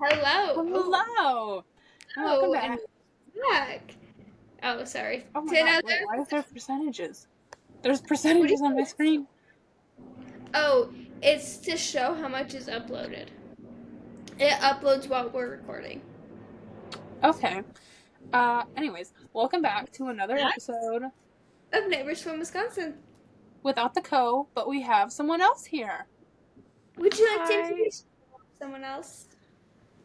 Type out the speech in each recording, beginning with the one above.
Hello. Oh, Hello, and welcome hello, and back. back. Oh, sorry. Oh my To god, another. wait, why is there percentages? There's What do percentages on my you? screen. Oh, it's to show how much is uploaded. It uploads while we're recording. Okay. Anyways, welcome back to another episode Of Neighbors from Wisconsin. without the but we have someone else here. Would you like to Hi, introduce someone else?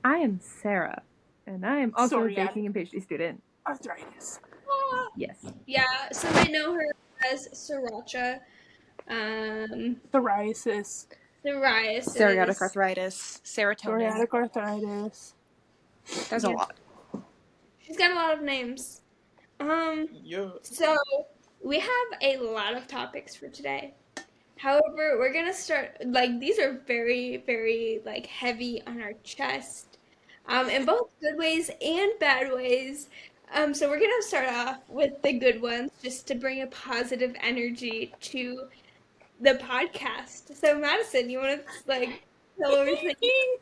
I am Sarah, and I am also a Psoriatic baking and pastry student. arthritis. Ah, Yes. yeah, some might know her as Sriracha. Um, Psoriasis. Psoriatic psoriasis. arthritis, serotonin. Psoriatic arthritis. There's a Yeah, lot. she's got a lot of names. Yeah. So we have a lot of topics for today. However, we're gonna start like these are very, very like heavy on our chest, in both good ways and bad ways. So we're gonna start off with the good ones just to bring a positive energy to the podcast. So Madison, you want to like tell what we're thinking?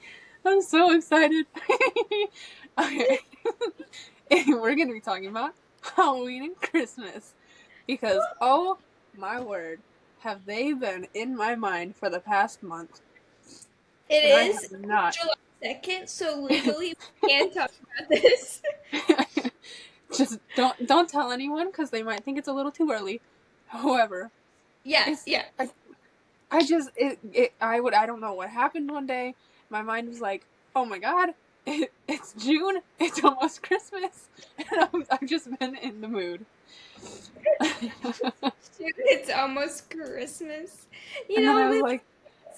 I'm so excited. Okay. We're gonna be talking about Halloween and Christmas. Because, oh my word, have they been in my mind for the past month? It And I is have not. July 2nd, so legally we can't talk about this. Just don't tell anyone because they might think it's a little too early. However, Yeah, yeah. I don't know what happened one day. My mind was like, oh my god, it's June, it's almost Christmas, and I've just been in the mood. Shoot, it's almost Christmas. You And know, then I only was like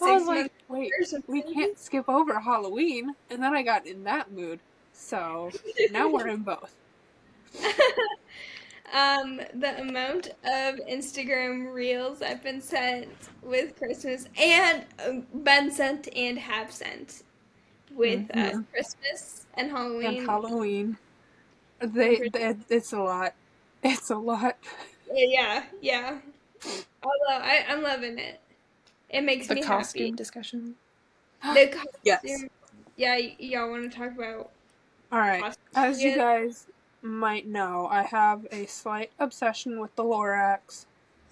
like, 6 months wait, or we something. can't skip over Halloween. And then I got in that mood. So now we're in both. The amount of Instagram reels I've been sent with Christmas and been sent and have sent with Christmas and And Halloween. Halloween. And It's a lot. It's a lot. yeah, yeah. Although I'm loving it. It makes The me costume happy. discussion. The costume. Yes. Yeah, y'all want to talk about Alright. costumes As you again? guys might know, I have a slight obsession with the Lorax.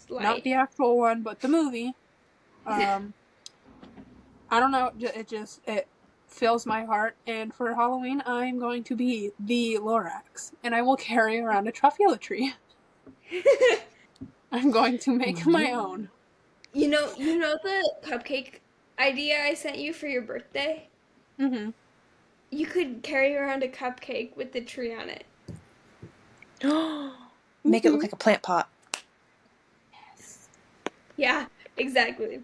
Not Slight. the actual one, but the movie. I don't know, it fills my heart, and for Halloween, I'm going to be the Lorax, and I will carry around a Truffula tree. I'm going to make my own. You know the cupcake idea I sent you for your birthday? Mm-hmm. You could carry around a cupcake with the tree on it. Make it look like a plant pot. Yes. Yeah, exactly.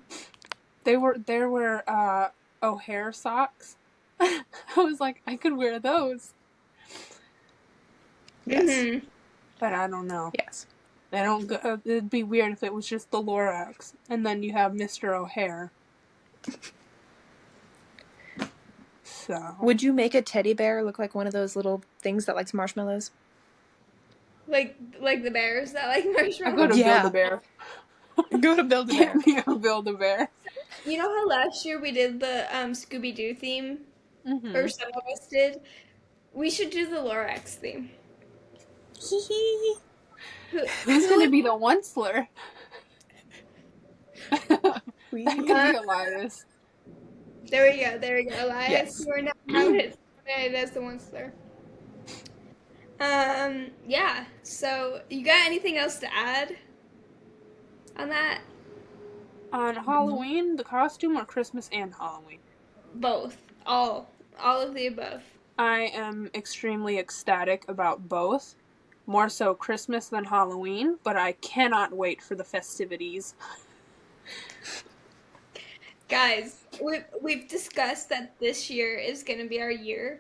There were O'Hare socks. I was like, I could wear those. Yes. Mm-hmm. But I don't know. Yes. They don't go, it'd be weird if it was just the Lorax, and then you have Mr. O'Hare. So. Would you make a teddy bear look like one of those little things that likes marshmallows? Like the bears that like I marshmallows. go to Yeah. Build-A-Bear. Go to Build-A-Bear. Get me a Build-A-Bear. You know how last year we did the Scooby-Doo theme? Mm-hmm. Or some of us did? We should do the Lorax theme. Who's gonna be the Onceler? That could be Elias. There we go. Elias, Yes. you are now nominated as the Onceler. Yeah. So, you got anything else to add on that? On Halloween, the costume, or Christmas and Halloween? Both. All of the above. I am extremely ecstatic about both. More so Christmas than Halloween, but I cannot wait for the festivities. Guys, we've discussed that this year is going to be our year.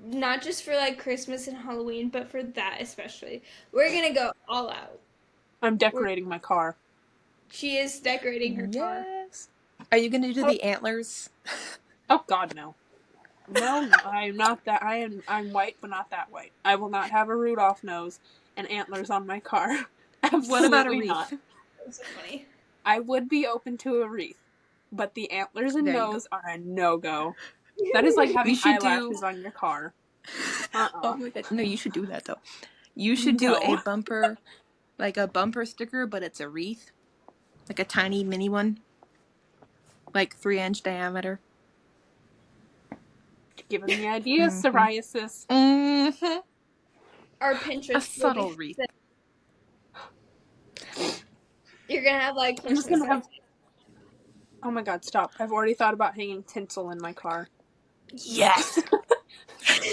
Not just for like Christmas and Halloween, but for that especially. We're going to go all out. I'm decorating my car. She is decorating her car. Yes. Are you gonna do the antlers? Oh God, no. No, I am not that. I'm white, but not that white. I will not have a Rudolph nose and antlers on my car. Absolutely What about a wreath? not. That's so funny. I would be open to a wreath, but the antlers and There you nose are a no-go. That is like having You should do. eyelashes on your car. Oh my god! No, you should do that though. You should do a No. bumper, like a bumper sticker, but it's a wreath, like a tiny mini one, like 3-inch diameter. Giving me ideas, psoriasis. Mm-hmm. Our A Pinterest will subtle be wreath. you're gonna have like I'm just Christmas gonna have. Oh my god, stop. I've already thought about hanging tinsel in my car. Yes.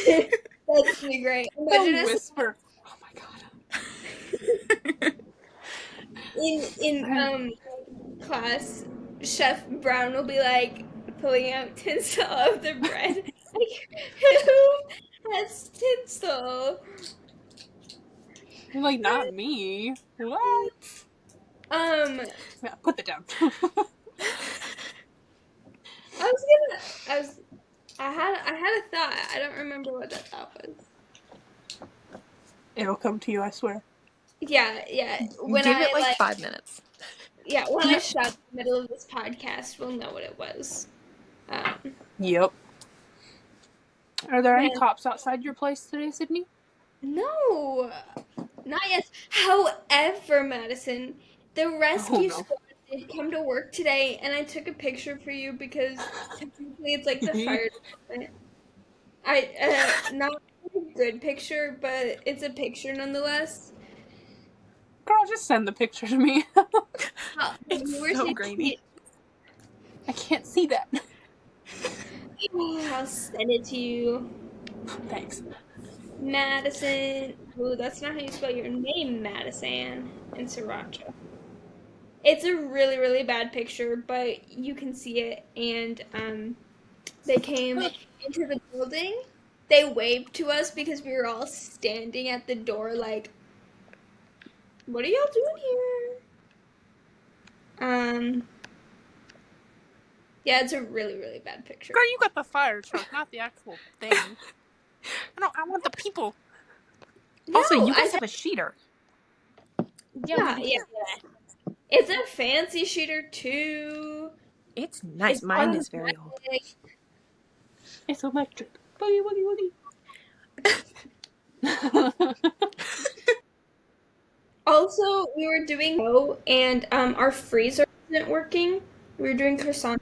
That's gonna be great. Imagine A us whisper. Oh my god. in class. Chef Brown will be like pulling out tinsel of the bread. Like, who has tinsel? You're like, not me. What? Yeah, put that down. I had a thought. I don't remember what that thought was. It'll come to you, I swear. Yeah. When Give I it like 5 minutes. yeah, when I shut in the middle of this podcast, we'll know what it was. Yep. Are there any Man. cops outside your place today, Sydney? No, not yet. However, Madison, the rescue no. squad did come to work today, and I took a picture for you because technically it's like the fire department. Not a good picture, but it's a picture nonetheless. Girl, just send the picture to me. It's You were so taking grainy. I can't see that. I'll send it to you. Thanks. Madison. Ooh, that's not how you spell your name, Madison in Sriracha. It's a really, really bad picture, but you can see it. And they came into the building. They waved to us because we were all standing at the door, like, "What are y'all doing here?" Yeah, it's a really, really bad picture. Girl, you got the fire truck, not the actual thing. I want the people. No, Also, you guys have a sheeter. yeah. It's a fancy sheeter too. It's nice. It's Mine is very old. automatic. It's electric. Boogie, woogie. Also, we were doing and our freezer wasn't working. We were doing croissant.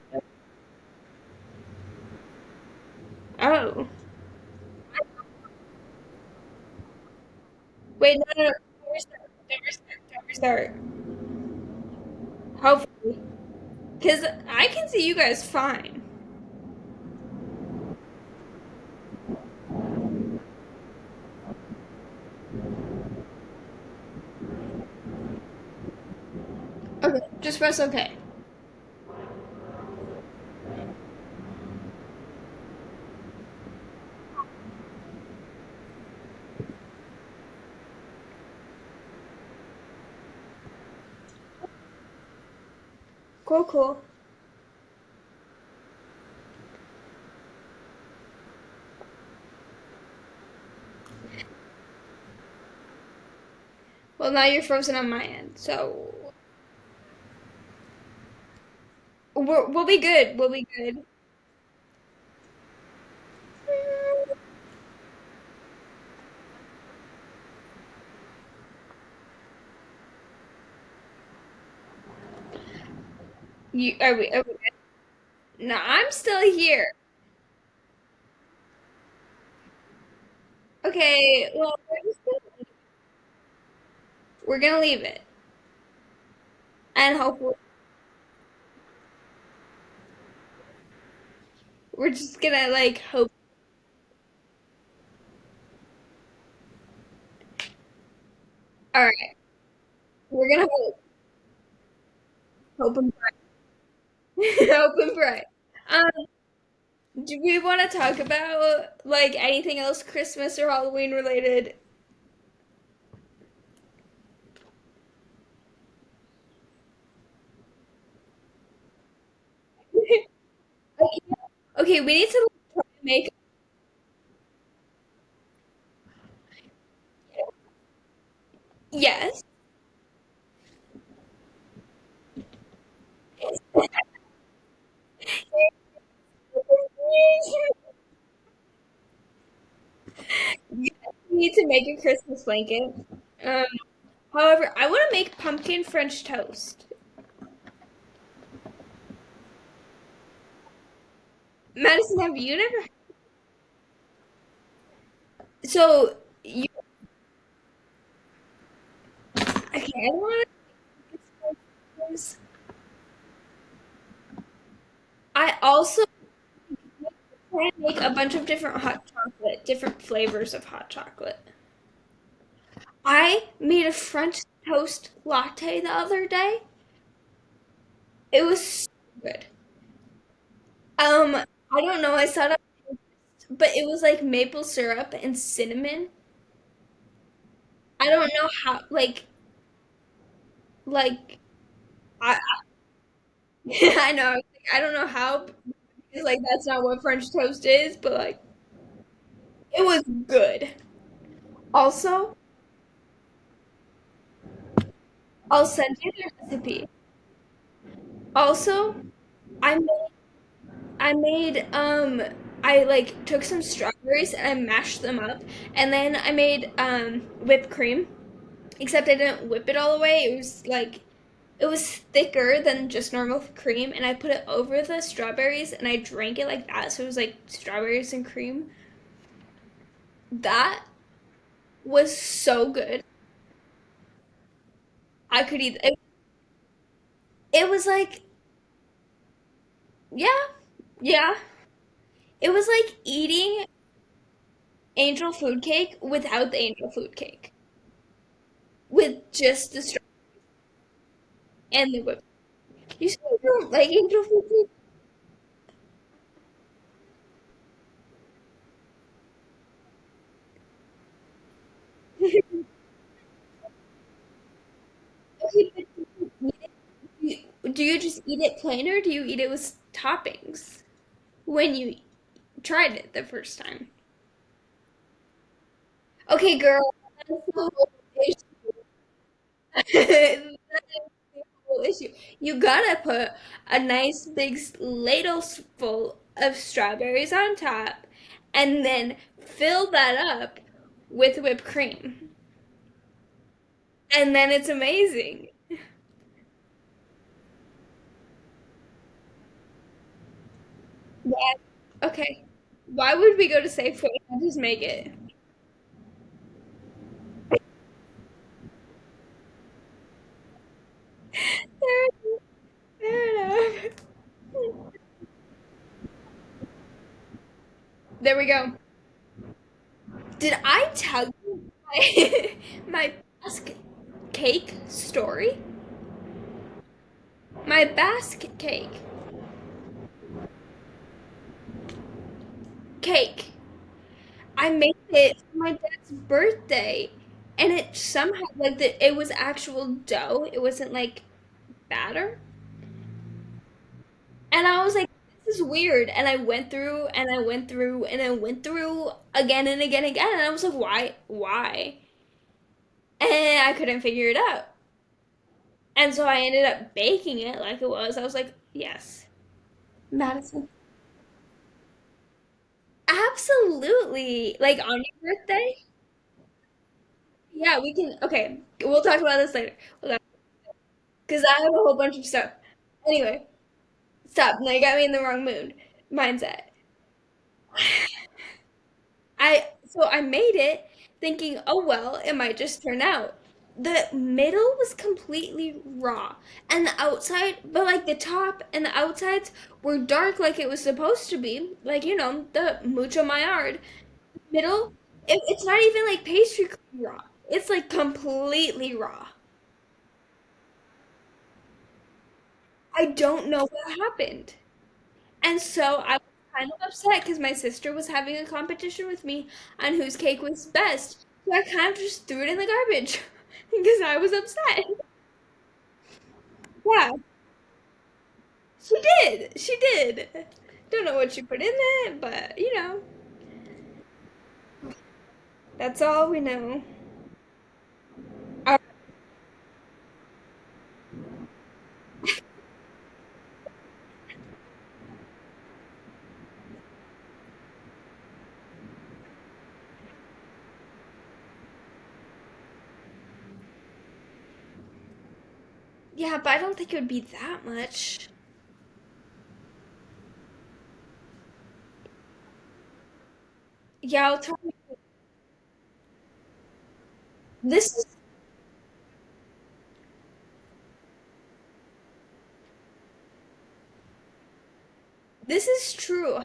Oh. Wait, no. Don't restart. Hopefully. Because I can see you guys fine. Okay, just press OK. Cool. Well, now you're frozen on my end, so we'll be good. We'll be good. Are we good? No, I'm still here. Okay, well, we're gonna leave it. And hopefully, we're just gonna, like, hope. Alright, we're gonna hope and pray. Hope and pray. Um, do we want to talk about, like, anything else Christmas or Halloween related? Okay, we need to try to make. Yes. You need to make a Christmas blanket. Um, However, I want to make pumpkin French toast. Madison, have you never? So you okay? I don't want to. I also try to make a bunch of different hot chocolate, different flavors of hot chocolate. I made a French toast latte the other day. It was so good. I don't know. I saw it, but it was like maple syrup and cinnamon. I don't know how. Like I, I know. I don't know how. Because like that's not what French toast is, but like it was good. Also, I'll send you the recipe. Also, I I made I like took some strawberries and I mashed them up and then I made whipped cream. Except I didn't whip it all the way. It was thicker than just normal cream and I put it over the strawberries and I drank it like that. So it was like strawberries and cream. That was so good. I could eat it. It was like yeah. Yeah. It was like eating angel food cake without the angel food cake. With just the strawberries and the whipped. You still don't like angel food cake? Okay, but do you just eat it plain or do you eat it with toppings when you tried it the first time? Okay, girl, that's the whole issue. That is the whole issue. You gotta put a nice big ladle full of strawberries on top and then fill that up with whipped cream. And then it's amazing. Yeah. Okay. Why would we go to Safeway and just make it? Fair, fair enough. There we go. Did I tell you my basket cake story? My basket cake. I made it for my dad's birthday, and it somehow it was actual dough. It wasn't like batter. And I was like, this is weird. And I went through and I went through and I went through again and again and again. And I was like, why? Why? And I couldn't figure it out. And so I ended up baking it like it was. I was like, yes, Madison. Absolutely. Like on your birthday? Yeah, we can. Okay, we'll talk about this later. Because I have a whole bunch of stuff. Anyway, stop. Now you got me in the wrong mood. Mindset. I made it thinking, oh well, it might just turn out. The middle was completely raw, and the outside, but like the top and the outsides were dark like it was supposed to be. Like, the mucho maillard. Middle, it's not even like pastry cream raw. It's like completely raw. I don't know what happened. And so I was kind of upset because my sister was having a competition with me on whose cake was best. So I kind of just threw it in the garbage because I was upset. Yeah, she did. She did. Don't know what she put in it, but that's all we know. Uh, Yeah, but I don't think it would be that much. Yeah, I'll tell you. This is this is true.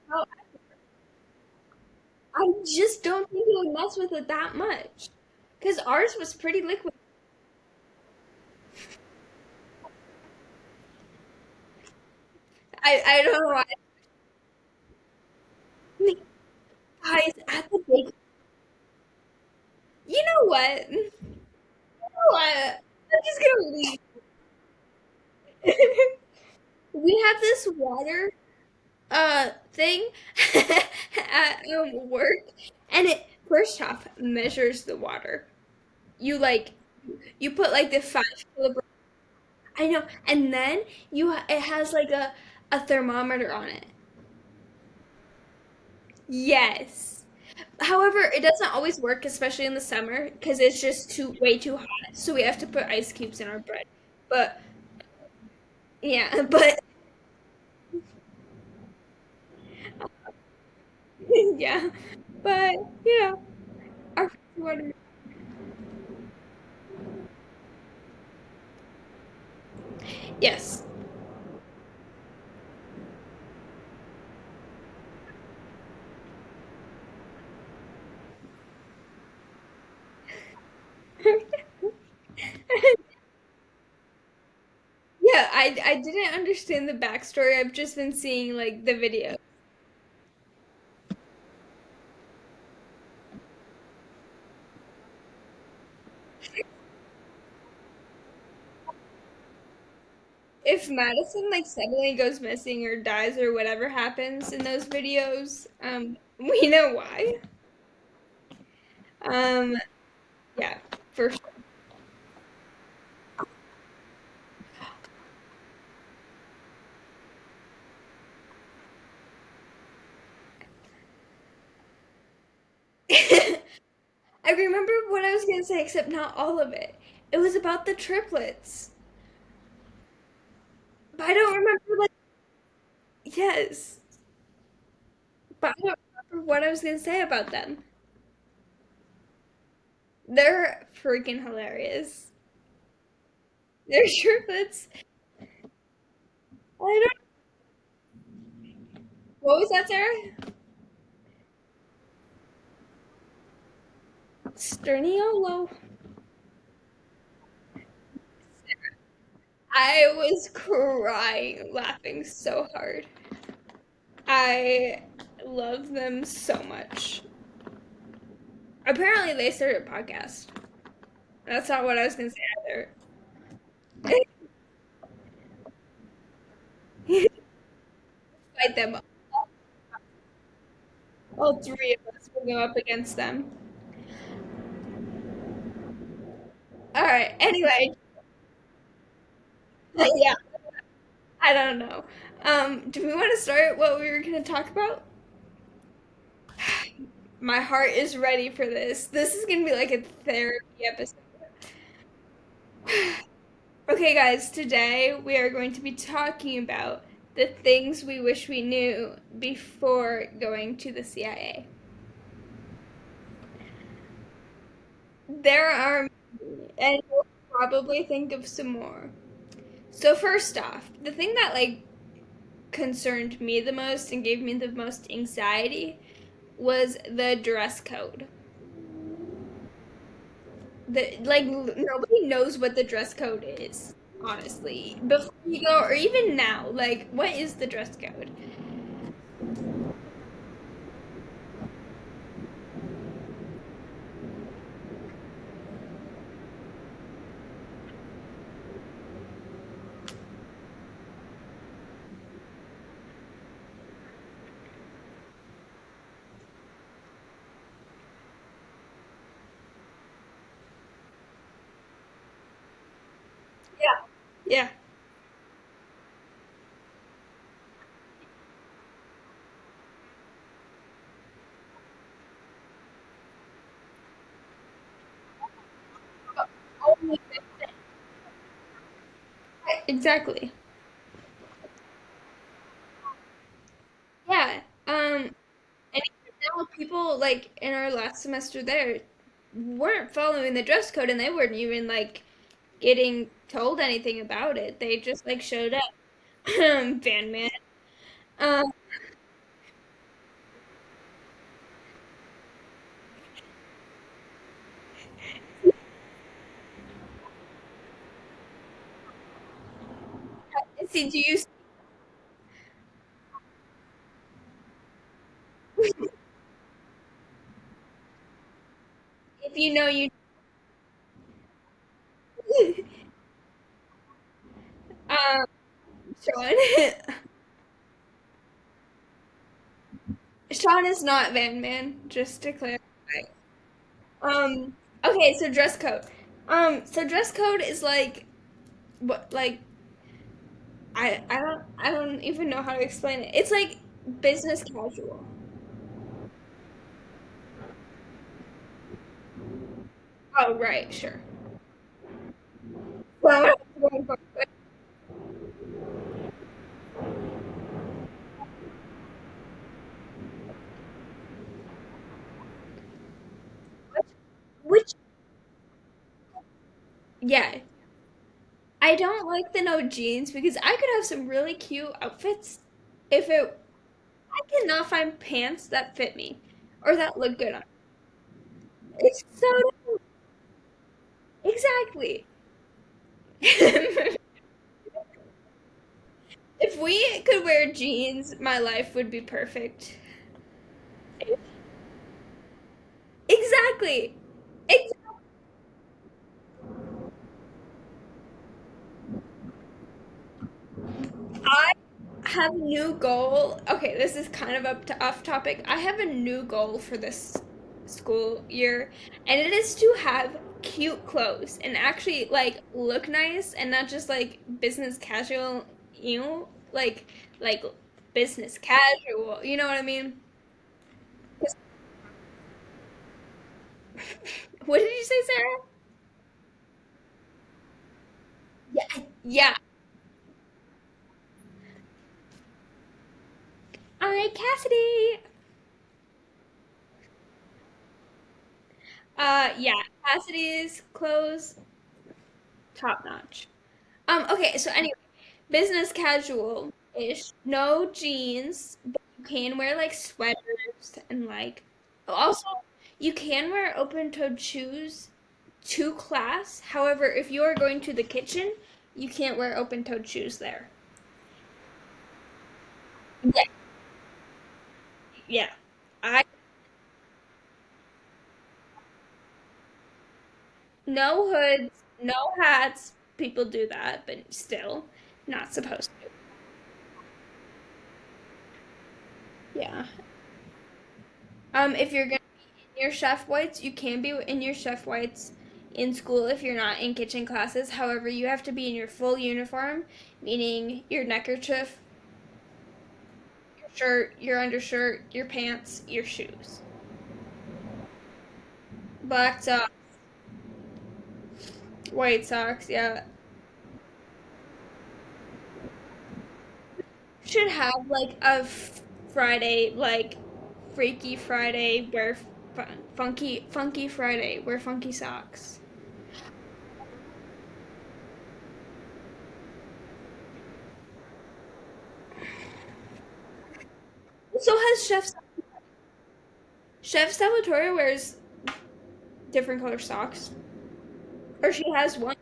I just don't think it would mess with it that much. Because ours was pretty liquid. I don't know why. Guys, at the bake, you know what? You know what? I'm just gonna leave. We have this water thing at work, and it first off measures the water. You like you put like the 5 kilogram. I know, and then it has like a thermometer on it. Yes. However, it doesn't always work, especially in the summer, because it's just way too hot. So we have to put ice cubes in our bread. But yeah, but yeah, but you know, our water. Yes. Yeah, I didn't understand the backstory. I've just been seeing like the video. If Madison like suddenly goes missing or dies or whatever happens in those videos, we know why. Um, yeah, for sure. I remember what I was gonna say, except not all of it. It was about the triplets, but I don't remember like yes, but I don't remember what I was gonna say about them. They're freaking hilarious. They're triplets. I don't. What was that, Sarah? Sterniolo. I was crying, laughing so hard. I love them so much. Apparently, they started a podcast. That's not what I was gonna say either. Fight them. All three of us will go up against them. All right. Anyway, yeah, I don't know. Do we want to start what we were going to talk about? My heart is ready for this. This is going to be like a therapy episode. Okay, guys, today we are going to be talking about the things we wish we knew before going to the CIA. There are, and you'll probably think of some more. So first off, the thing that like concerned me the most and gave me the most anxiety was the dress code. Nobody knows what the dress code is, honestly. Before you go, or even now, like what is the dress code? Yeah. Yeah. Only Exactly. Yeah. And even now, people like in our last semester there weren't following the dress code, and they weren't even like getting told anything about it. They just like showed up. Van man. Um, see, do you if you know you um Sean Sean is not Van Man, just to clarify. Um okay, so dress code. So dress code is like what like I don't even know how to explain it. It's like business casual. Oh right, sure. Well, which yeah, I don't like the no jeans because I could have some really cute outfits if it I cannot find pants that fit me or that look good on. It's so exactly. If we could wear jeans, my life would be perfect. Exactly. Ex- I have a new goal. Okay, this is kind of up to off topic. I have a new goal for this school year, and it is to have cute clothes and actually like look nice and not just like business casual, like business casual. You know what I mean? 'Cause- What did you say, Sarah? Yeah, yeah. All right, Cassidy. Yeah, Cassidy's clothes top notch. Okay, so anyway, business casual ish, no jeans, but you can wear like sweaters and like also you can wear open-toed shoes to class. However, if you are going to the kitchen, you can't wear open-toed shoes there. Yeah, yeah. I no hoods, no hats. People do that, but still not supposed to. Yeah. If you're gonna be in your chef whites, you can be in your chef whites in school if you're not in kitchen classes. However, you have to be in your full uniform, meaning your neckerchief, your shirt, your undershirt, your pants, your shoes. Black socks, white socks, yeah. Should have like a Friday, like Freaky Friday, wear funky Friday, wear funky socks. So has Chef Salvatore wears different color socks. Or she has one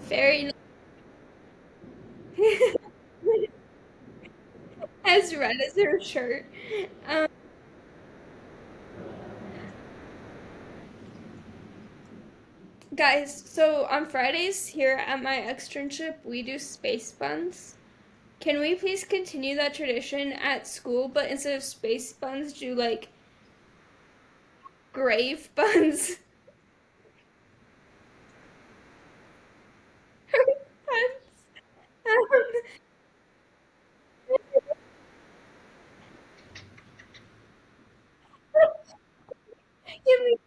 very as red as her shirt. Um, guys, so on Fridays here at my externship, we do space buns. Can we please continue that tradition at school, but instead of space buns, do like grave buns? Buns. Can we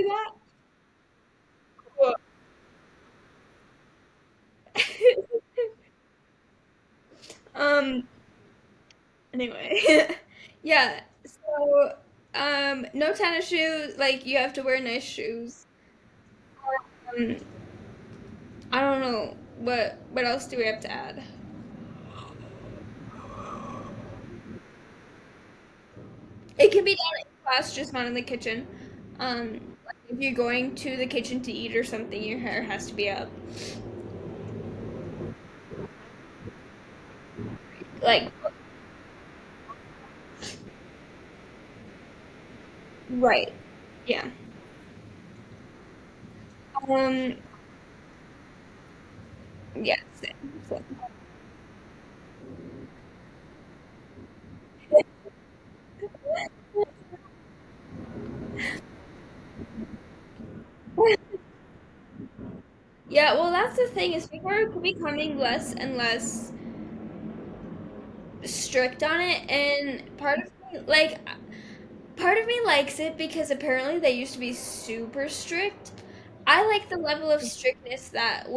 do that? Cool. um. Anyway, yeah. So, no tennis shoes. Like you have to wear nice shoes. Um, I don't know what else do we have to add? It can be done in class, just not in the kitchen. Like if you're going to the kitchen to eat or something, your hair has to be up. Like, right. Yeah. Um, yes. So- Yeah, well, that's the thing is people are becoming less and less strict on it, and part of me likes it because apparently they used to be super strict. I like the level of strictness that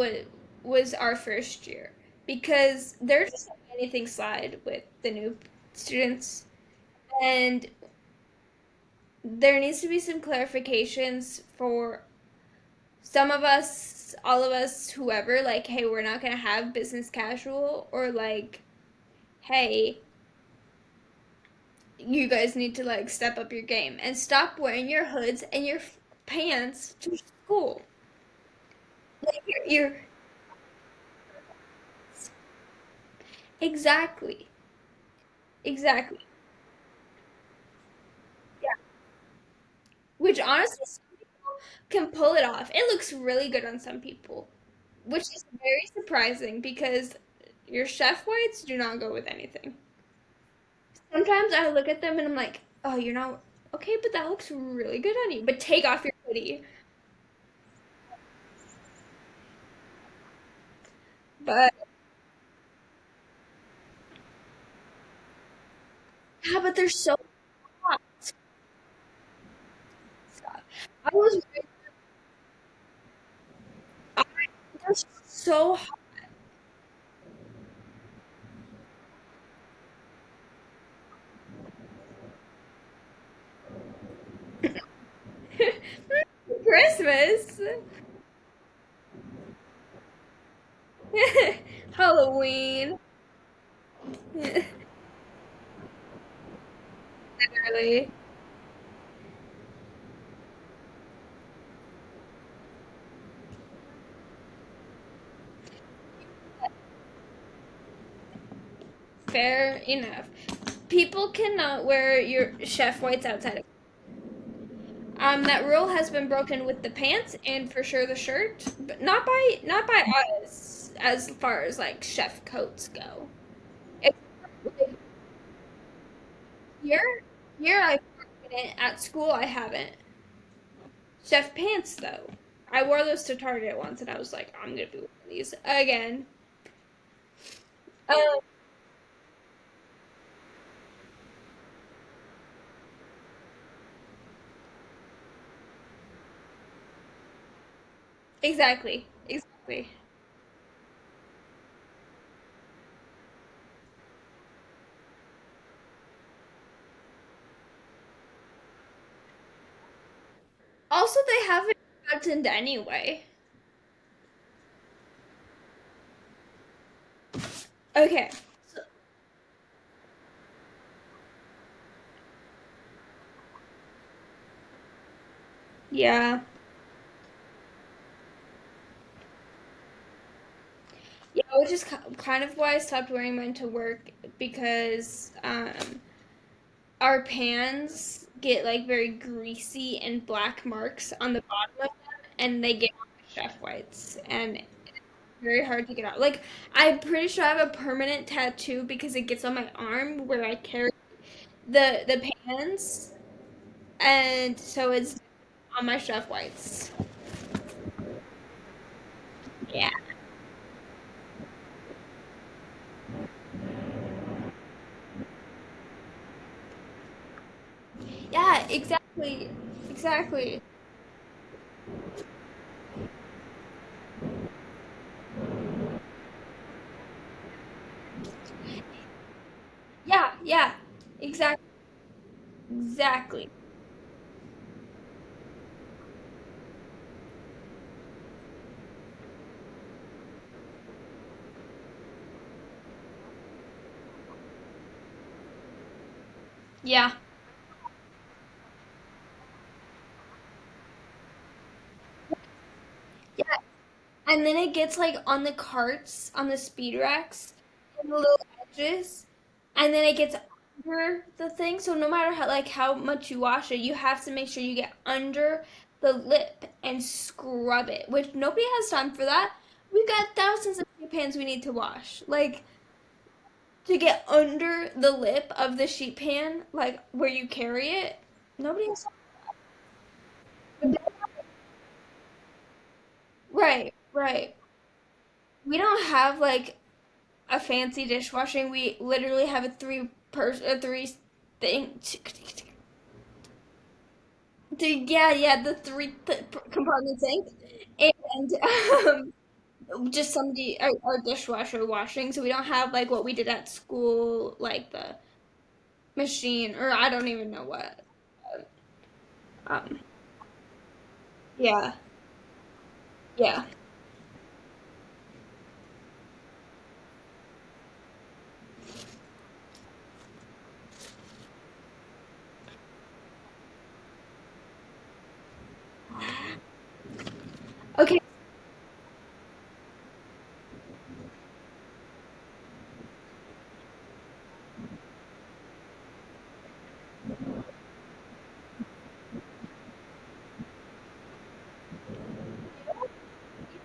was our first year because they're just letting anything slide with the new students, and there needs to be some clarifications for some of us, all of us, whoever. Like, hey, we're not gonna have business casual, or like, hey, you guys need to like step up your game and stop wearing your hoods and your pants to school. Like you're exactly, exactly. Yeah. Which honestly, some people can pull it off. It looks really good on some people, which is very surprising because your chef whites do not go with anything. Sometimes I look at them and I'm like, oh, you're not okay, but that looks really good on you. But take off your hoodie. But yeah, but they're so hot. I was they're so hot. Christmas. Halloween. Literally. Fair enough. People cannot wear your chef whites outside of that rule has been broken with the pants and for sure the shirt, but not by us as far as like chef coats go. It's like, here here I've broken it at school I haven't. Chef pants though. I wore those to Target once and I was like, I'm gonna be wearing these again. Um, exactly. Exactly. Also they have it buttoned anyway. Okay. So, yeah. Yeah, which is kind of why I stopped wearing mine to work because our pans get like very greasy and black marks on the bottom of them, and they get on my chef whites, and it's very hard to get out. Like I'm pretty sure I have a permanent tattoo because it gets on my arm where I carry the pans, and so it's on my chef whites. Yeah. Yeah, exactly. Exactly. exactly. Yeah, yeah, exactly, exactly. Yeah, yeah. And then it gets like on the carts, on the speed racks, and the little edges, and then it gets under the thing. So no matter how much you wash it, you have to make sure you get under the lip and scrub it, which nobody has time for that. We've got thousands of sheet pans we need to wash. Like to get under the lip of the sheet pan, like where you carry it, nobody has time. Right, right. We don't have like a fancy dishwashing. We literally have a three thing. Yeah, yeah, the compartment sink, and just our dishwasher washing. So we don't have like what we did at school, like the machine, or I don't even know what. Um, yeah, yeah. Okay,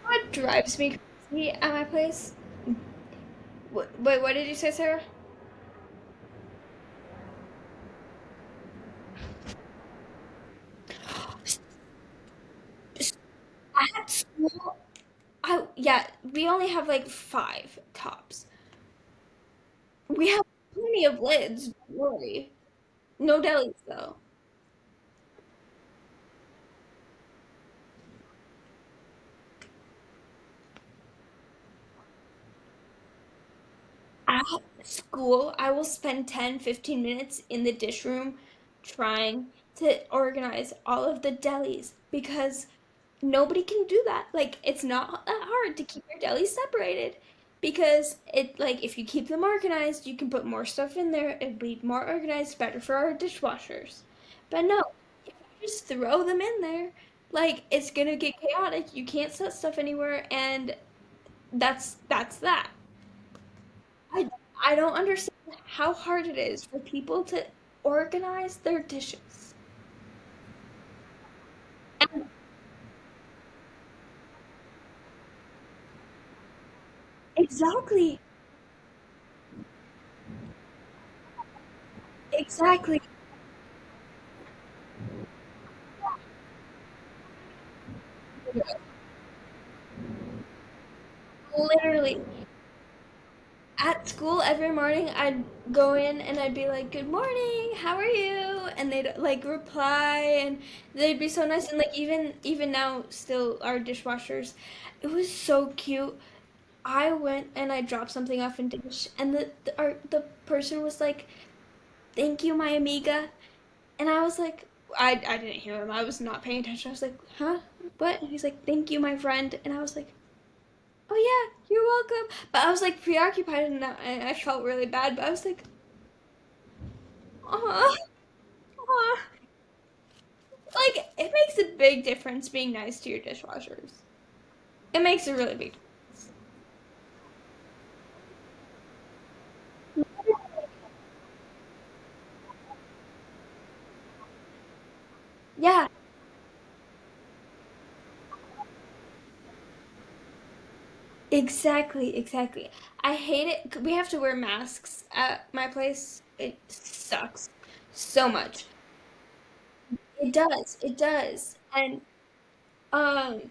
what drives me crazy at my place? Wait, what did you say, Sarah? At school, yeah, we only have like five tops. We have plenty of lids, don't worry. No delis though. At school, I will spend 10, 15 minutes in the dish room trying to organize all of the delis because nobody can do that. Like, it's not that hard to keep your delis separated because if you keep them organized, you can put more stuff in there. It'd be more organized, better for our dishwashers. But no, if you just throw them in there, like, it's gonna get chaotic. You can't set stuff anywhere, and that's that. I I don't understand how hard it is for people to organize their dishes. And exactly, exactly. Literally, at school every morning I'd go in and I'd be like, "Good morning, how are you?" And they'd like reply and they'd be so nice and like even now still our dishwashers. It was so cute. I went and I dropped something off in dish and the person was like, "Thank you, my amiga." And I was like, I didn't hear him. I was not paying attention. I was like, huh? What? And he's like, thank you, my friend. And I was like, oh yeah, you're welcome. But I was like preoccupied and I felt really bad. But I was like, aw, aw. Like, it makes a big difference being nice to your dishwashers. It makes a really big Yeah, exactly, exactly. I hate it. We have to wear masks at my place. It sucks so much. It does. It does. And um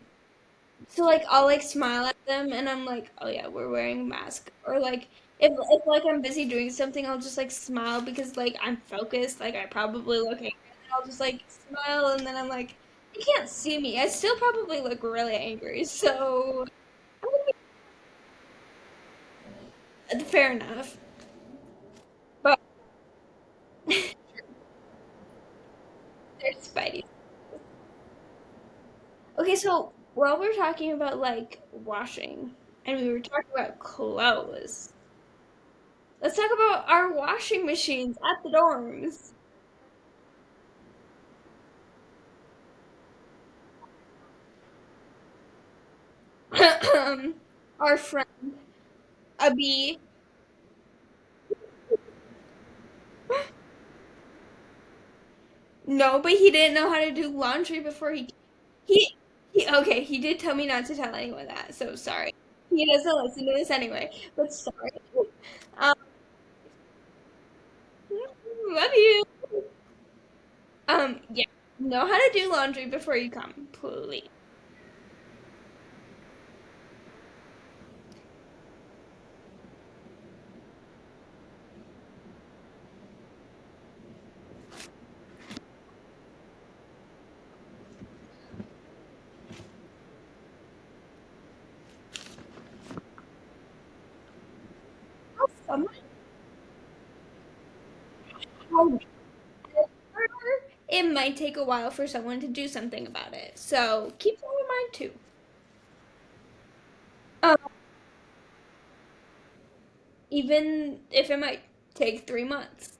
so like I'll like smile at them and I'm like, oh yeah, we're wearing a mask. Or like if like I'm busy doing something, I'll just like smile because like I'm focused. Like I probably look angry. I'll just like smile, and then I'm like, you can't see me. I still probably look really angry, so fair enough. But there's Spidey. Okay, so while we're talking about like washing, and we were talking about clothes, let's talk about our washing machines at the dorms. Our friend Abby. No, but he didn't know how to do laundry before he okay, he did tell me not to tell anyone that, so sorry. He doesn't listen to this anyway, but sorry. Um, love you. Yeah. Know how to do laundry before you come, please. Someone However, it might take a while for someone to do something about it. So keep that in mind too. Um, even if it might take 3 months,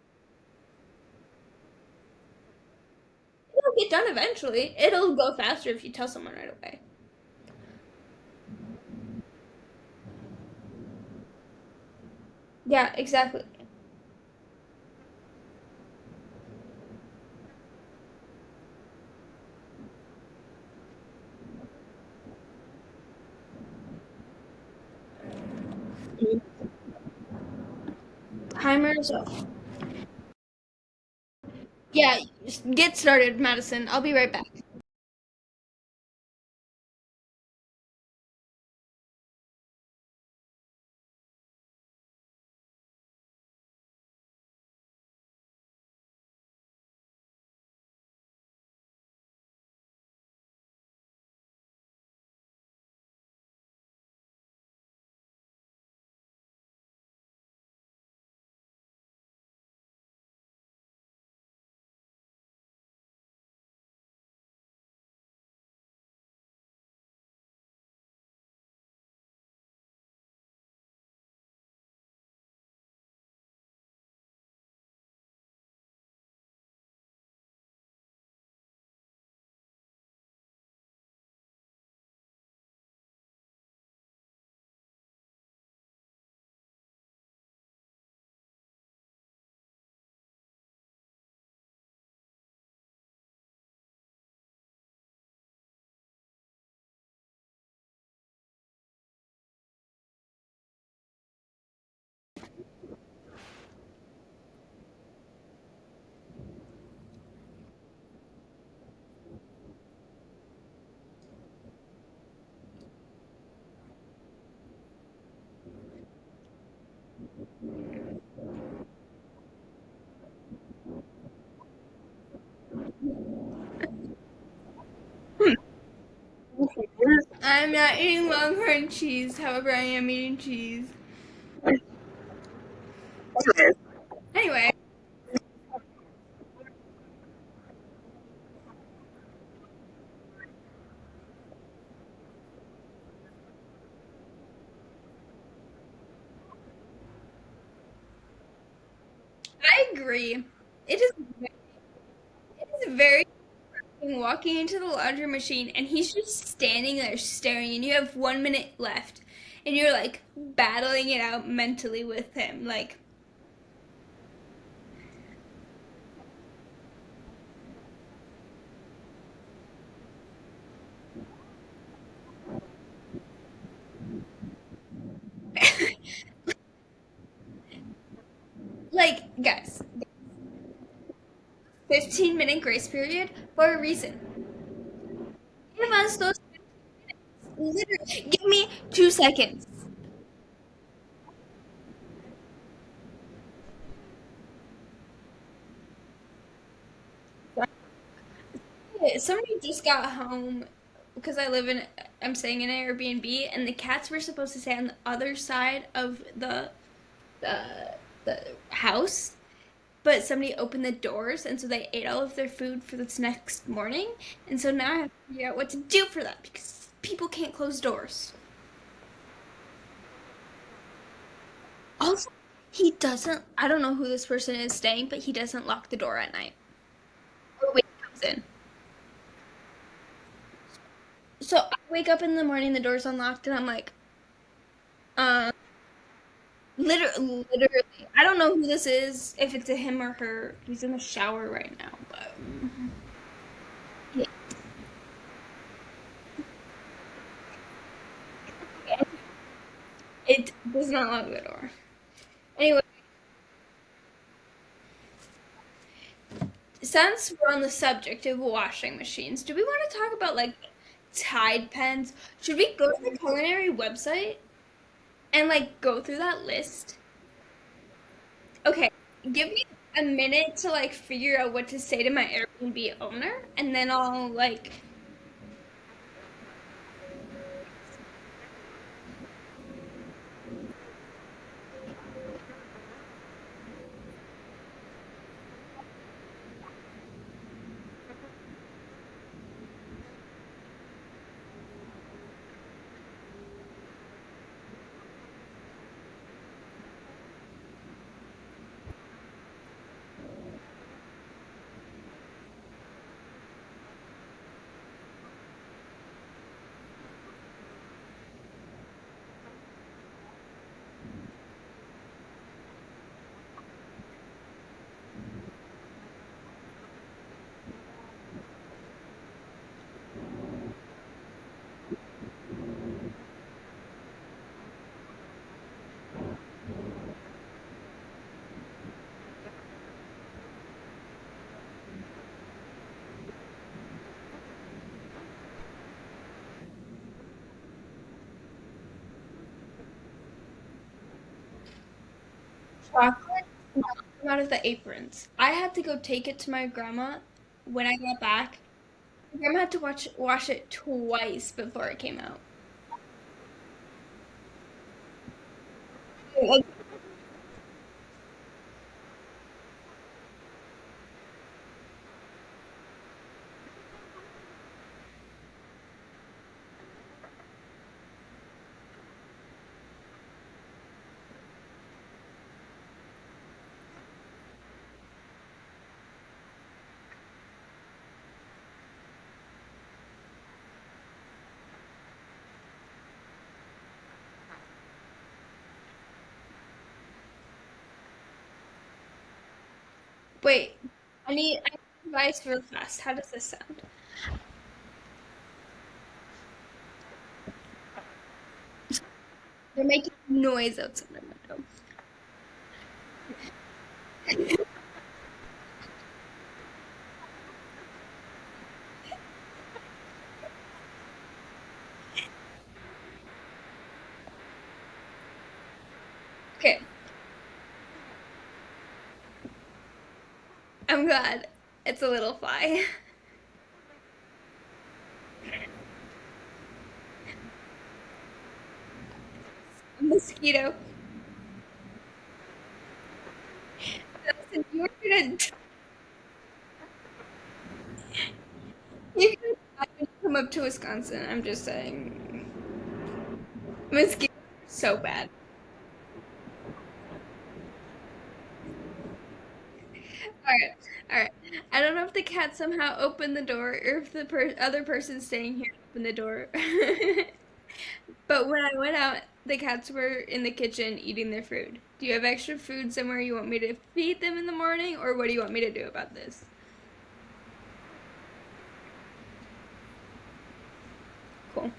it'll get done eventually. It'll go faster if you tell someone right away. Yeah, exactly. Timers off. Yeah, just get started, Madison. I'll be right back. I'm not eating Longhorn cheese, however, I am eating cheese. Anyway, I agree. It is very walking into the laundry machine and he's just standing there staring, and you have 1 minute left, and you're like battling it out mentally with him. Like, guys, 15-minute grace period for a reason. Give us those literally. Give me 2 seconds. somebody just got home because I'm staying in an Airbnb, and the cats were supposed to stay on the other side of the the house, but somebody opened the doors, and so they ate all of their food for this next morning, and so now I have to figure out what to do for that because people can't close doors. Also, he doesn't. I don't know who this person is staying, but he doesn't lock the door at night or when he comes in. So I wake up in the morning, the door's unlocked, and I'm like, uh, literally, I don't know who this is, if it's a him or her. He's in the shower right now, but yeah, it does not lock the door. Anyway, since we're on the subject of washing machines, do we want to talk about like Tide pens? Should we go to the culinary website and like go through that list? Okay, give me a minute to like figure out what to say to my Airbnb owner, and then I'll like. Chocolate did not come out of the aprons. I had to go take it to my grandma when I got back. My grandma had to wash it twice before it came out. Like, wait, I need advice real fast. How does this sound? They're making noise outside my window. Okay, I'm glad. It's a little fly. A mosquito. Listen, you could come up to Wisconsin. I'm just saying. Mosquitoes are so bad. All right, all right. I don't know if the cat somehow opened the door or if the other person staying here opened the door. But when I went out, the cats were in the kitchen eating their food. Do you have extra food somewhere you want me to feed them in the morning, or what do you want me to do about this? Cool.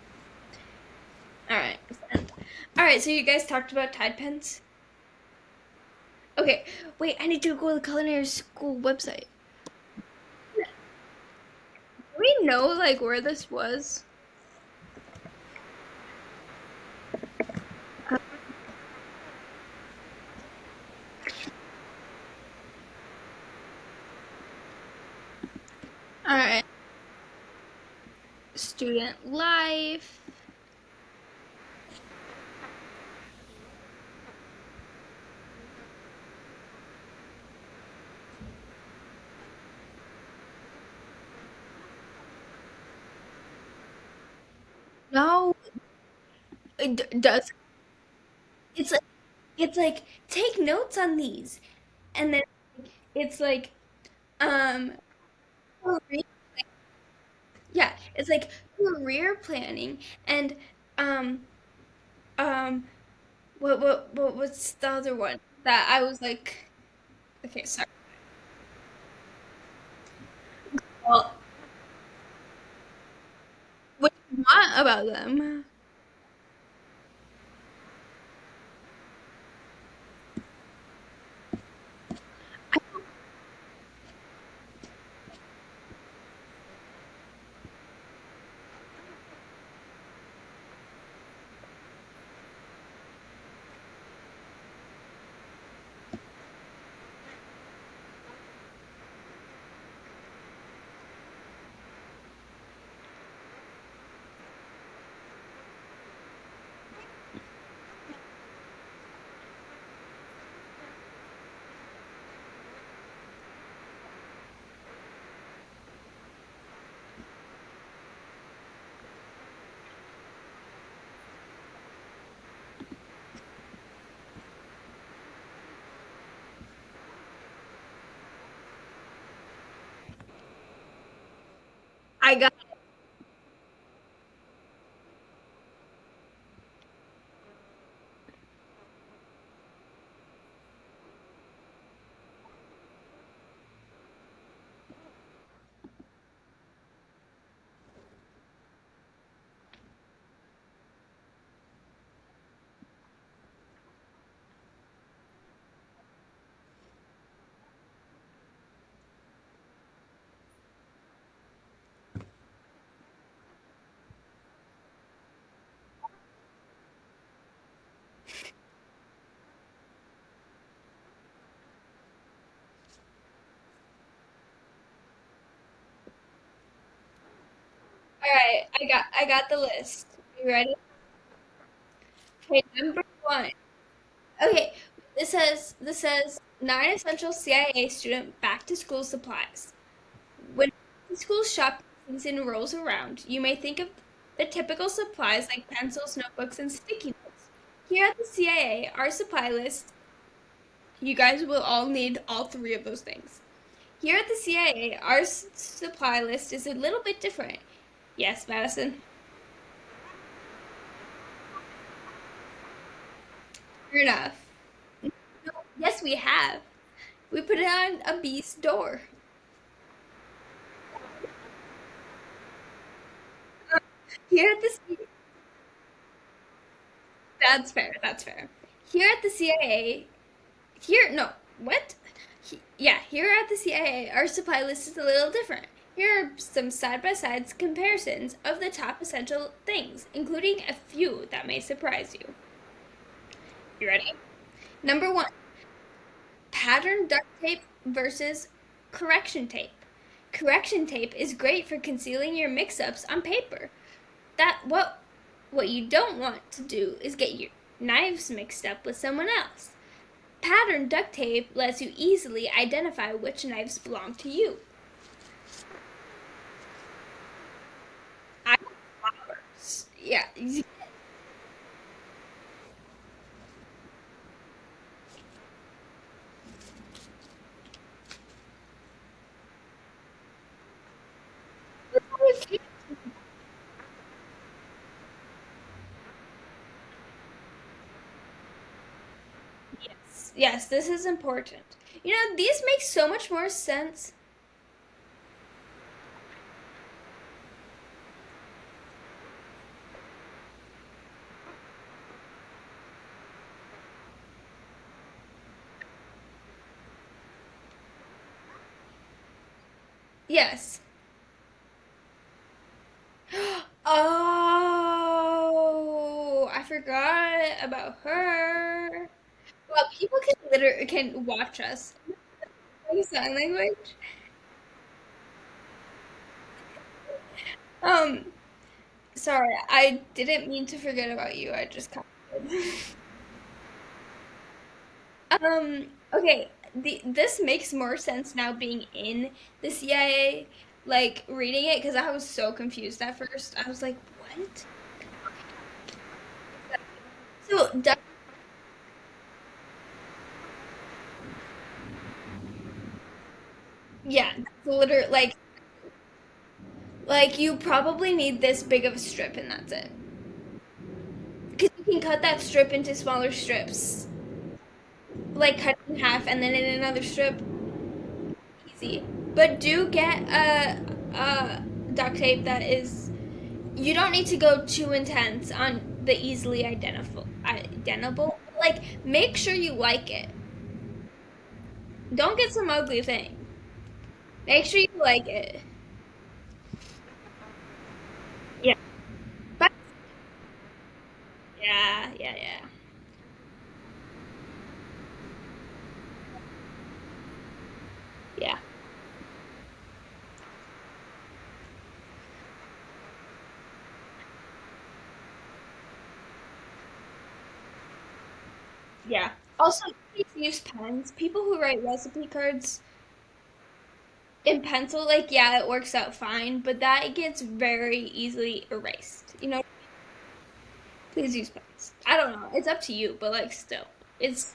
All right. All right, so you guys talked about Tide Pens? Okay, wait, I need to go to the culinary school website. Do we know like where this was? All right. student life. No, it does. It's like it's like take notes on these, and then it's like um career- yeah, it's like career planning and um um what's the other one that I was like okay sorry. Well, what do you want about them? I got all right. I got the list. You ready? Okay, number one. Okay, this says nine essential CIA student back to school supplies. When school shopping season rolls around, you may think of the typical supplies like pencils, notebooks, and sticky notes. Here at the CIA, our supply list, you guys will all need all three of those things. Here at the CIA, our supply list is a little bit different. Yes, Madison. Fair enough. No, yes, we have. We put it on a bee's door. Here at the That's fair. That's fair. Here at the CIA, here no, what? Yeah, here at the CIA, our supply list is a little different. Here are some side-by-side comparisons of the top essential things, including a few that may surprise you. You ready? Number one, pattern duct tape versus correction tape. Correction tape is great for concealing your mix-ups on paper. That what you don't want to do is get your knives mixed up with someone else. Pattern duct tape lets you easily identify which knives belong to you. I flowers. Yeah. Yes, yes, this is important. You know, these make so much more sense. Yes. Oh, I forgot about her. Well, people can watch us in sign language. Um, Sorry, I didn't mean to forget about you. I just kind of did. Okay, this makes more sense now being in the CIA, like reading it, because I was so confused at first. I was like, what? So, yeah, that's literally like you probably need this big of a strip, and that's it. Because you can cut that strip into smaller strips, like cut it in half, and then in another strip, easy. But do get a duct tape that is. You don't need to go too intense on the easily identifiable. Like, make sure you like it. Don't get some ugly thing. Make sure you like it. Yeah. But yeah. Yeah. Yeah. Also, please use pens. People who write recipe cards in pencil, like, yeah, it works out fine, but that gets very easily erased. Please use pens. I don't know. It's up to you, but like, still, it's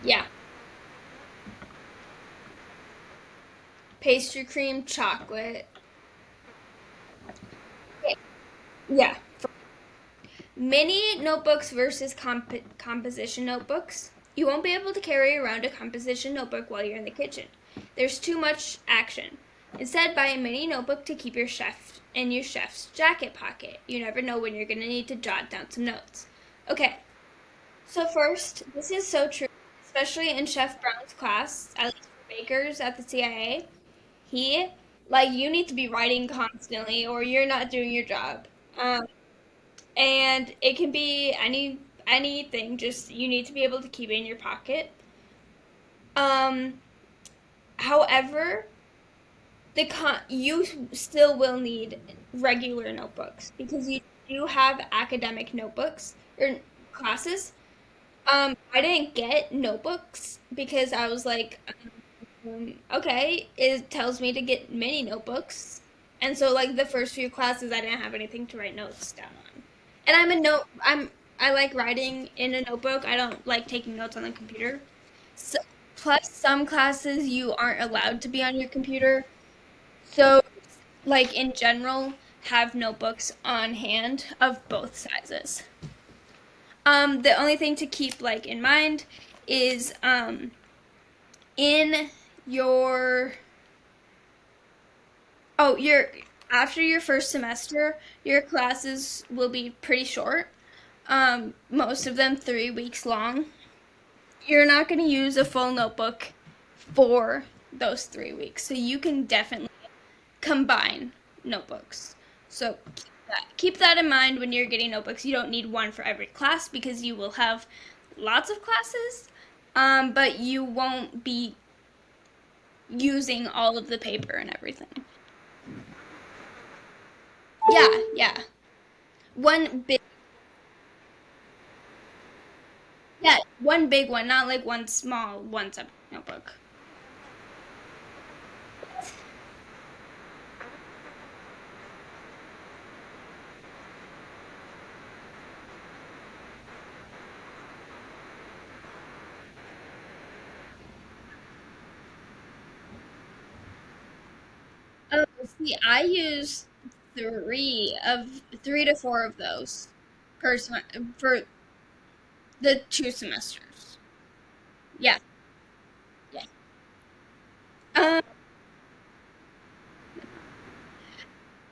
yeah. Pastry cream, chocolate. Yeah. Mini notebooks versus composition notebooks. You won't be able to carry around a composition notebook while you're in the kitchen. There's too much action. Instead, buy a mini notebook to keep your chef in your chef's jacket pocket. You never know when you're going to need to jot down some notes. Okay, so first, this is so true, especially in Chef Brown's class, at least for bakers at the CIA. He, like, you need to be writing constantly or you're not doing your job. And it can be anything. Just you need to be able to keep it in your pocket. Um, however, you still will need regular notebooks because you do have academic notebooks or classes. I didn't get notebooks because I was like, okay, it tells me to get mini notebooks. And so like the first few classes I didn't have anything to write notes down on. And I like writing in a notebook. I don't like taking notes on the computer. So, plus some classes you aren't allowed to be on your computer. So like in general have notebooks on hand of both sizes. The only thing to keep like in mind is in your your after your first semester, your classes will be pretty short. Most of them 3 weeks long. You're not going to use a full notebook for those 3 weeks, so you can definitely combine notebooks. So keep that in mind when you're getting notebooks. You don't need one for every class because you will have lots of classes, but you won't be using all of the paper and everything. Yeah. One big, yeah, one big one, not like one small, one separate notebook. Oh, see, I use 3 to 4 of those for the 2 semesters. Yeah, yeah. Um,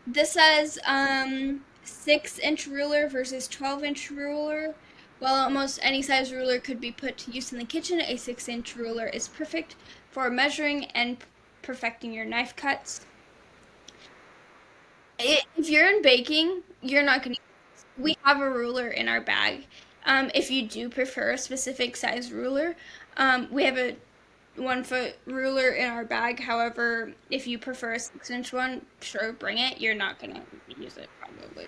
this says 6-inch ruler versus 12-inch ruler. While almost any size ruler could be put to use in the kitchen, a 6-inch ruler is perfect for measuring and perfecting your knife cuts. If you're in baking, you're not gonna. We have a ruler in our bag. If you do prefer a specific size ruler, we have a 1 foot ruler in our bag. However, if you prefer a 6 inch one, sure, bring it. You're not gonna use it probably.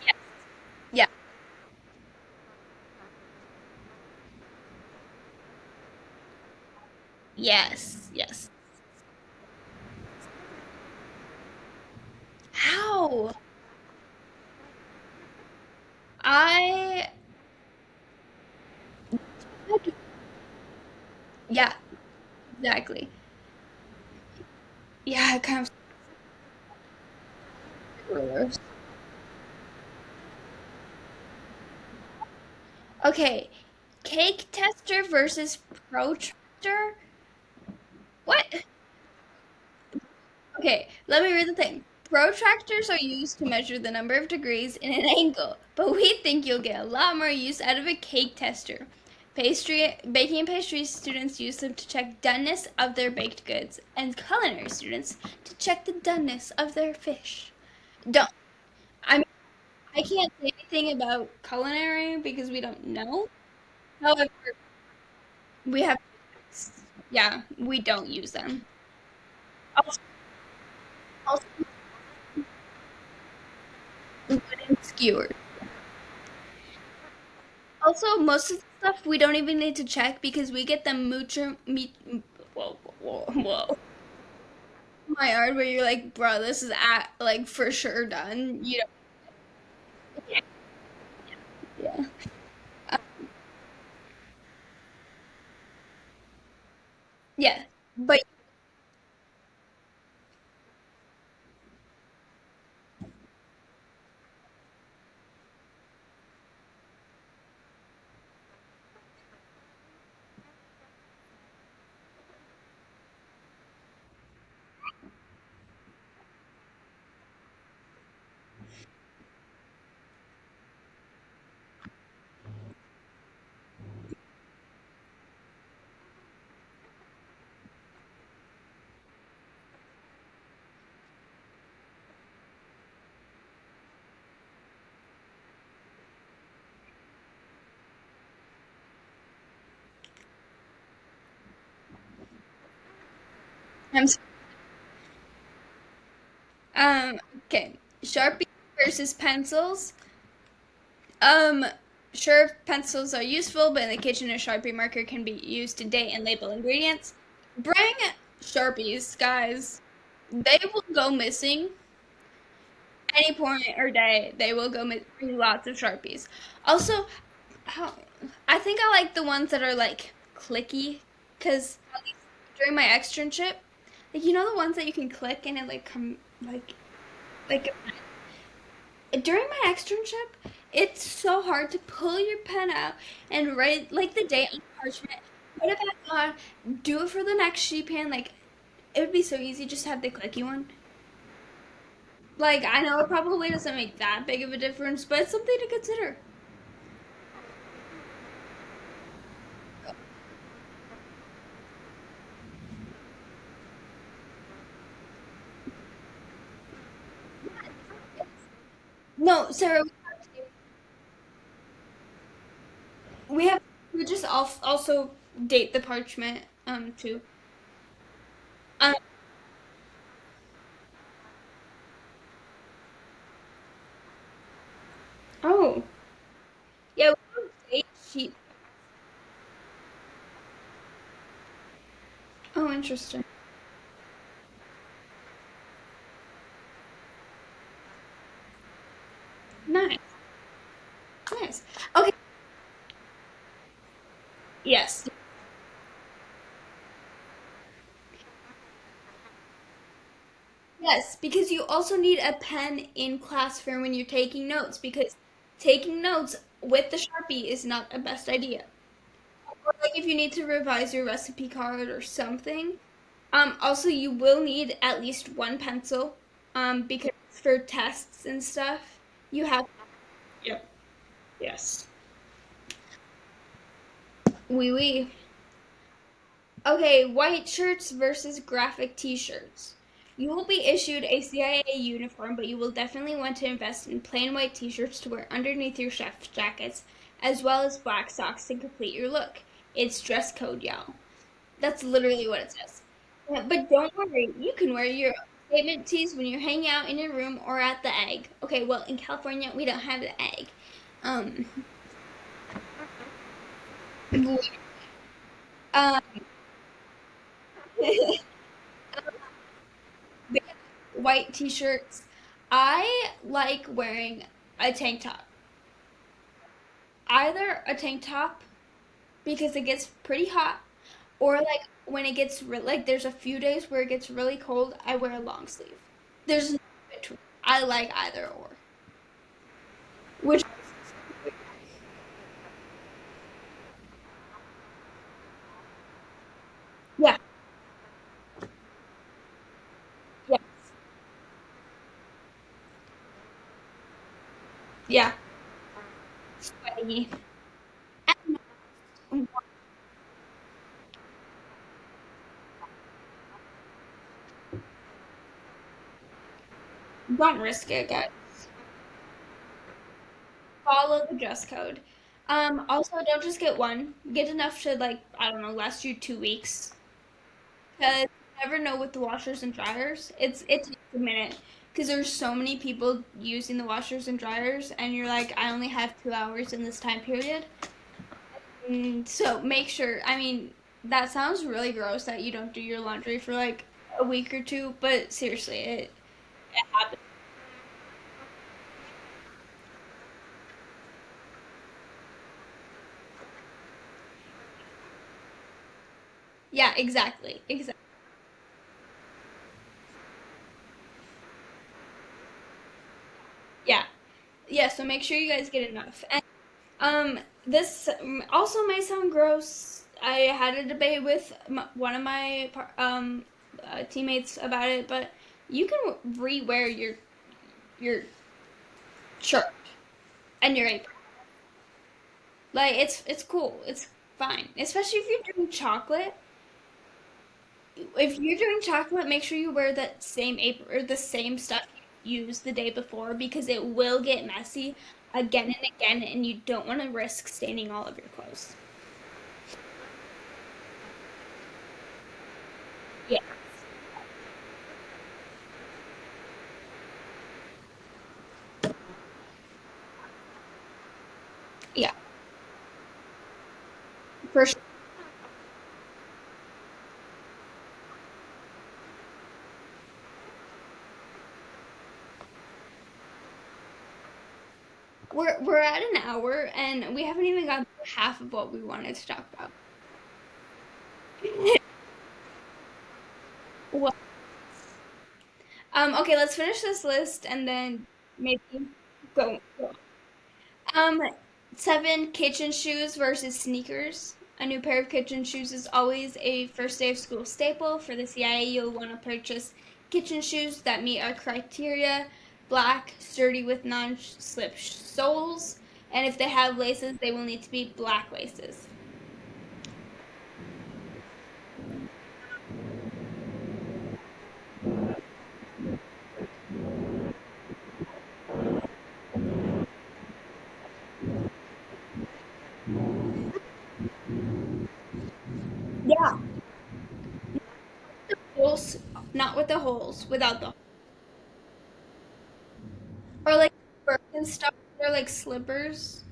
Yeah. Yeah. Yes. Yes. How? I. Yeah. Exactly. Yeah. It kind of rulers. Okay. Cake tester versus protractor. What? Okay, let me read the thing. Protractors are used to measure the number of degrees in an angle, but we think you'll get a lot more use out of a cake tester. Baking and pastry students use them to check doneness of their baked goods, and culinary students to check the doneness of their fish. Don't. I mean, I can't say anything about culinary because we don't know. However, we have, yeah, we don't use them. Also, also wooden skewers. Also, most of the stuff we don't even need to check because we get the moocher meat. Whoa, whoa, whoa! My yard where you're like, bro, this is at like for sure done. You don't. Yeah. Uh, yeah. But I'm. Okay. Sharpie versus pencils. Um. Sure, pencils are useful, but in the kitchen, a Sharpie marker can be used to date and label ingredients. Bring Sharpies, guys. They will go missing any point or day. They will go bring lots of Sharpies. Also, how, I think I like the ones that are like clicky because during my externship, like the ones that you can click and it like come like during my externship, it's so hard to pull your pen out and write like the date on parchment, put it back on, do it for the next sheet pan. Like it would be so easy just to have the clicky one. Like I know it probably doesn't make that big of a difference, but it's something to consider. No, Sarah, we just also date the parchment too. Um oh yeah, we don't date sheet. Oh, interesting. Nice, nice. Okay, yes, yes, because you also need a pen in class for when you're taking notes because taking notes with the Sharpie is not a best idea. Or like if you need to revise your recipe card or something. Also you will need at least one pencil, because for tests and stuff, you have. Yep. Yes. Oui, oui. Okay, white shirts versus graphic t-shirts. You will be issued a CIA uniform, but you will definitely want to invest in plain white t-shirts to wear underneath your chef jackets, as well as black socks to complete your look. It's dress code, y'all. That's literally what it says. But don't worry, you can wear your statement tees when you're hanging out in your room or at the egg. Okay, well, in California, we don't have the egg. Um, um, white t-shirts. I like wearing a tank top. Either a tank top because it gets pretty hot, or like when it gets like there's a few days where it gets really cold, I wear a long sleeve. There's no between. I like either or. Which yeah, yeah, yeah. Sweaty. And don't risk it, guys. Follow the dress code. Also, don't just get one. Get enough to like I don't know last you 2 weeks. Because you never know with the washers and dryers. It takes a minute because there's so many people using the washers and dryers, and you're like, I only have 2 hours in this time period. So make sure. I mean, that sounds really gross that you don't do your laundry for like a week or two, but seriously, it happens. Yeah, exactly, exactly. Yeah, yeah. So make sure you guys get enough. This also might sound gross. I had a debate with one of my teammates about it, but you can rewear your shirt and your apron. Like it's cool. It's fine, especially if you're doing chocolate. If you're doing chocolate, make sure you wear that same apron or the same stuff you used the day before because it will get messy again and again, and you don't want to risk staining all of your clothes. Yeah, yeah, for sure. We're at an hour and we haven't even got through half of what we wanted to talk about. Well, okay, let's finish this list and then maybe go. Um, 7 kitchen shoes versus sneakers. A new pair of kitchen shoes is always a first day of school staple. For the CIA, you'll want to purchase kitchen shoes that meet our criteria: black, sturdy with non-slip soles, and if they have laces, they will need to be black laces. Yeah, holes, not with the holes, without the or like Birkenstocks, they're like slippers.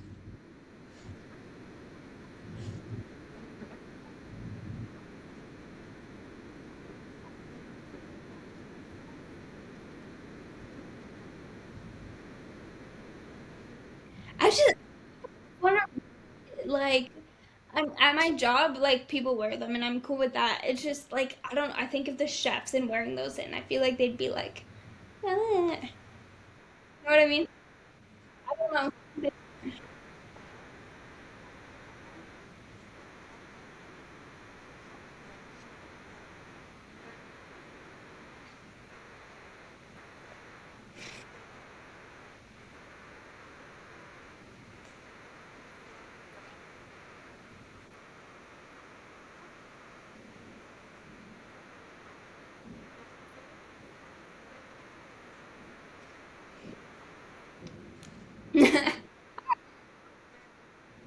I just wonder, like, at my job, like people wear them, and I'm cool with that. It's just like I don't. I think of the chefs and wearing those in, I feel like they'd be like, you know what I mean? I don't know.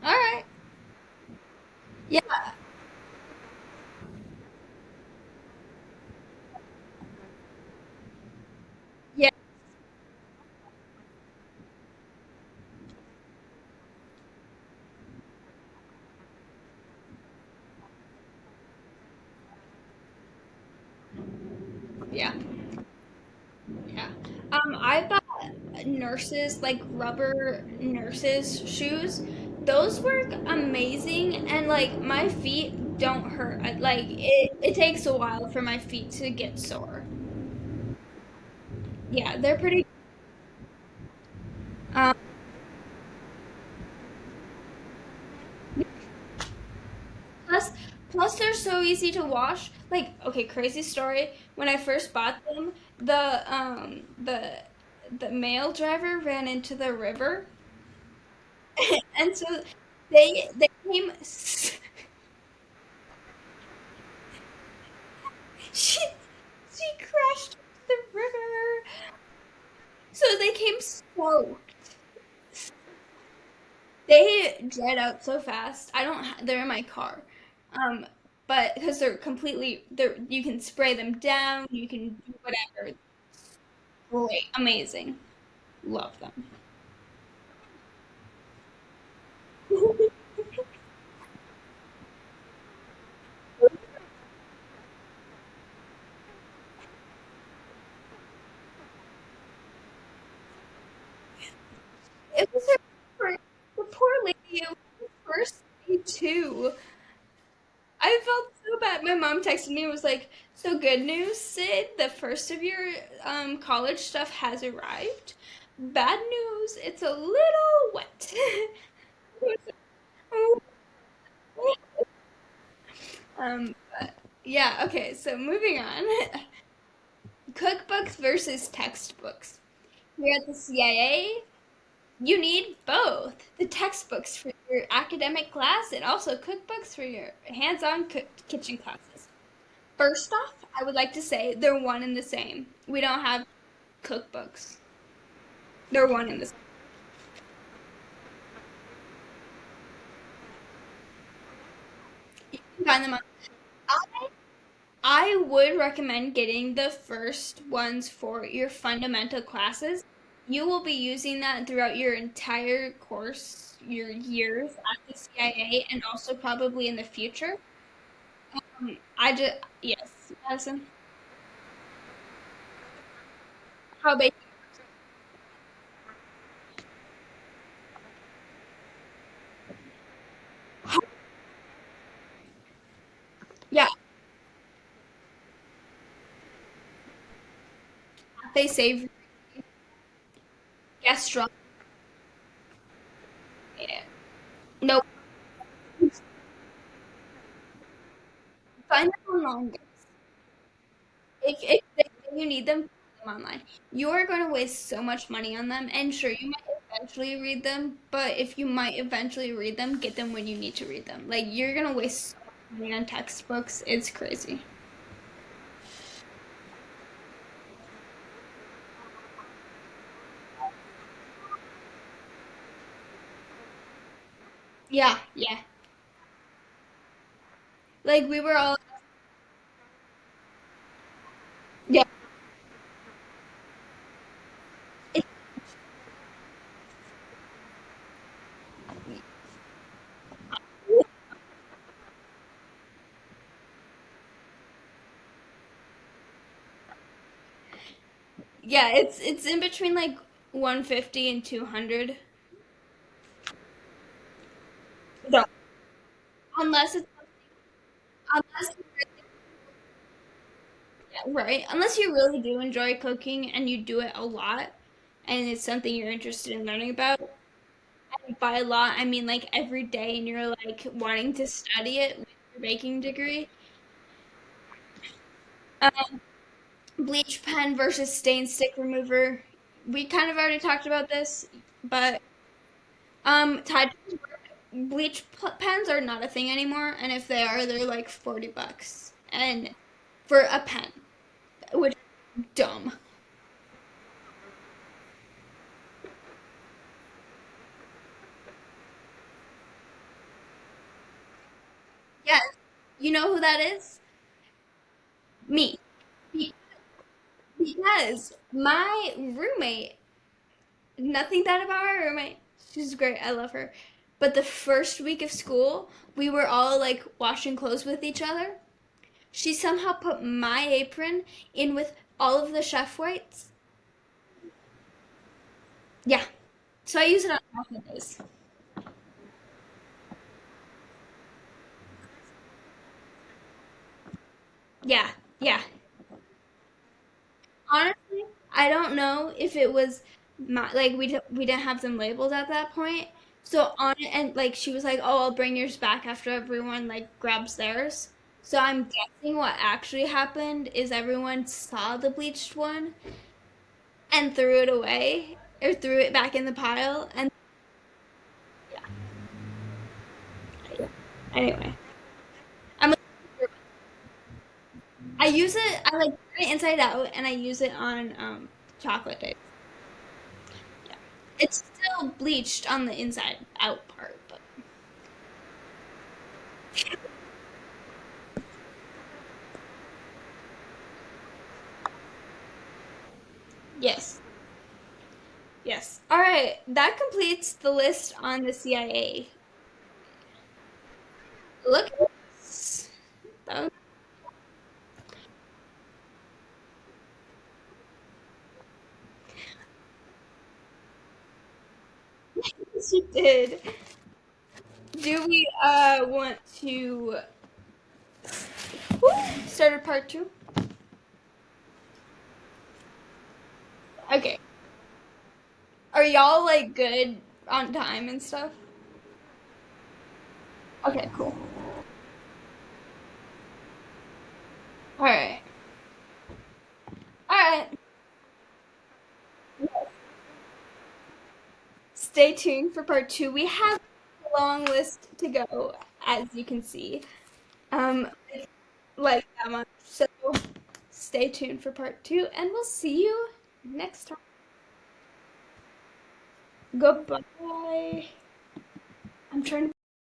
All right. Yeah. Yeah. Yeah. Yeah. I bought nurses, like rubber nurses shoes. Those work amazing, and like my feet don't hurt. Like it takes a while for my feet to get sore. Yeah, they're pretty. Um, plus, plus they're so easy to wash. Like, okay, crazy story. When I first bought them, the mail driver ran into the river, and so they came. She she crashed into the river. So they came soaked. They dried out so fast. I don't. They're in my car, um, but because they're completely, you can spray them down. You can do whatever. Great, amazing, love them. It was the poor lady. It was her first day too. I felt so bad. My mom texted me and was like, "So good news, Sid. The first of your college stuff has arrived. Bad news, it's a little wet." But yeah, okay, so moving on. Cookbooks versus textbooks. Here at the CIA, you need both. The textbooks for your academic class and also cookbooks for your hands-on kitchen classes. First off, I would like to say they're one and the same. We don't have cookbooks. They're one and the same. You can find them on. I, I would recommend getting the first ones for your fundamental classes. You will be using that throughout your entire course, your years at the CIA, and also probably in the future. I just, yes, Madison. How about yeah, they save gastronomy. No, find them online. If you need them, find them online. You are going to waste so much money on them, and sure, you might eventually read them, but if you might eventually read them, get them when you need to read them. Like, you're going to waste so much money on textbooks. It's crazy. Yeah, yeah. Like, we were all, yeah. It, yeah, it's in between like 150 and 200. No. Unless it's unless right, unless you really do enjoy cooking and you do it a lot and it's something you're interested in learning about. And by a lot, I mean like every day and you're like wanting to study it with your baking degree. Um, bleach pen versus stain stick remover. We kind of already talked about this, but Tide pens are not a thing anymore, and if they are, they're like $40, and for a pen, which is dumb. Yes. You know who that is? Me. Be- Because my roommate, nothing bad about my roommate. She's great. I love her. But the first week of school, we were all like washing clothes with each other. She somehow put my apron in with all of the chef whites. Yeah. So I use it on chocolate days. Yeah. Yeah. Honestly, I don't know if it was my like we didn't have them labeled at that point. So on it and like she was like, "Oh, I'll bring yours back after everyone like grabs theirs." So I'm guessing what actually happened is everyone saw the bleached one and threw it away or threw it back in the pile and yeah. Anyway, I'm I use it I like turn it inside out and I use it on chocolate days. Yeah. It's still bleached on the inside out part, but yes. Yes. All right. That completes the list on the CIA. Look at this. That was you did. Do we want to start a part two? Okay. Are y'all like good on time and stuff? Okay, cool. All right. All right. Stay tuned for part two. We have a long list to go, as you can see. Um, like that much. So stay tuned for part two, and we'll see you next time. Goodbye. I'm trying to